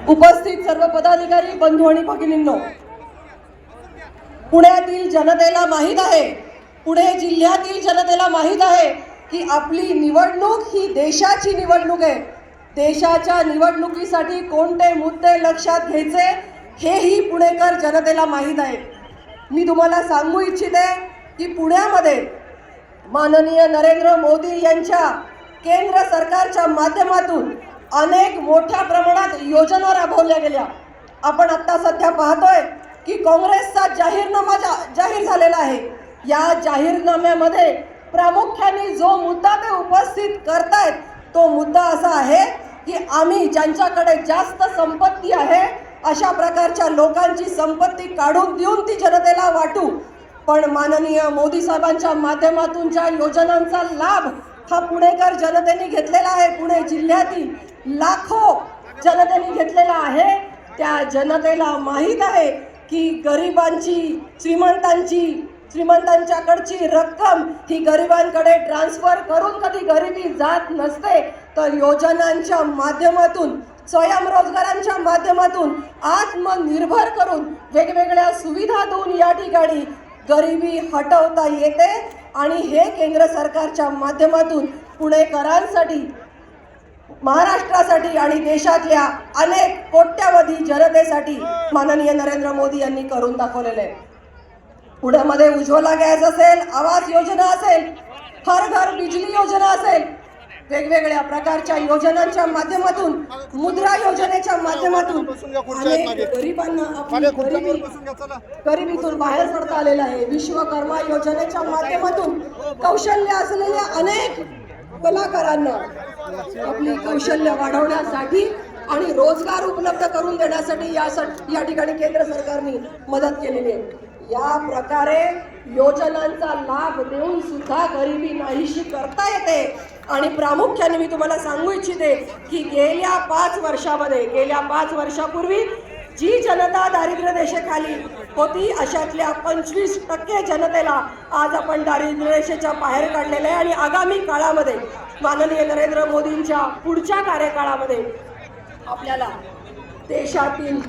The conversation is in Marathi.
उपस्थित सर्व पदाधिकारी बंधू आणि भगिनींनो, पुण्यातील जनतेला माहीत आहे, पुणे जिल्ह्यातील जनतेला माहीत आहे की आपली निवडणूक ही देशाची निवडणूक आहे। देशाच्या निवडणुकीसाठी कोणते मुद्दे लक्षात घ्यायचे हेही पुणेकर जनतेला माहीत आहे। मी तुम्हाला सांगू इच्छिते की पुण्यामध्ये माननीय नरेंद्र मोदी यांच्या केंद्र सरकारच्या माध्यमातून अनेक मोठ्या प्रमाणात योजना राबवल्या गेल्या। आपण आता सध्या पाहतोय की काँग्रेसचा जाहीरनामा जाहीर झालेला आहे। या जाहीरनाम्यामध्ये प्रामुख्याने जो मुद्दा ते उपस्थित करतायत तो मुद्दा असा आहे की आम्ही ज्यांच्याकडे जास्त संपत्ती आहे अशा प्रकारच्या लोकांची संपत्ती काढून देऊन ती जनतेला वाटू। पण माननीय मोदी साहेबांच्या माध्यमातून ज्या योजनांचा लाभ हा पुणेकर जनतेने घेतलेला आहे, पुणे जिल्ह्यातील लाखो जनतेने घेतलेला आहे, त्या जनतेला माहीत आहे की गरिबांची श्रीमंतांच्याकडची रक्कम ही गरिबांकडे ट्रान्सफर करून कधी गरिबी जात नसते, तर योजनांच्या माध्यमातून स्वयंरोजगारांच्या माध्यमातून आत्मनिर्भर करून वेगवेगळ्या सुविधा देऊन या ठिकाणी गरिबी हटवता येते। आणि हे केंद्र सरकारच्या माध्यमातून पुणेकरांसाठी, महाराष्ट्रासाठी आणि देशातल्या अनेक कोट्यावधी जनतेसाठी माननीय नरेंद्र मोदी यांनी करून दाखवलेले आहे। पुण्यामध्ये उज्ज्वला गॅस असेल, आवास योजना असेल, हर घर बिजली योजना असेल, वेगवेगळ्या प्रकारच्या योजनांच्या माध्यमातून, मुद्रा योजनेच्या माध्यमातून गरिबांना गरिबीतून बाहेर पडता आलेलं आहे। विश्वकर्मा योजनेच्या माध्यमातून कौशल्य असलेल्या अनेक कलाकारांना आपली कौशल्य वाढवण्यासाठी आणि रोजगार उपलब्ध करून देण्यासाठी या ठिकाणी केंद्र सरकारने मदत केलेली आहे। या प्रकारे योजनांचा लाभ देऊन सुद्धा गरिबी नाहीशी करता येते। आणि प्रामुख्याने मी तुम्हाला सांगू इच्छिते की गेल्या 5 वर्षापूर्वी जी जनता दारिद्र्य रेषेखाली होती अशातल्या 25% जनतेला आज आपण दारिद्र्य रेषेच्या बाहेर काढलेलं आहे। आणि आगामी काळामध्ये माननीय नरेंद्र मोदींच्या पुढच्या कार्यकाळामध्ये आपल्याला देशातील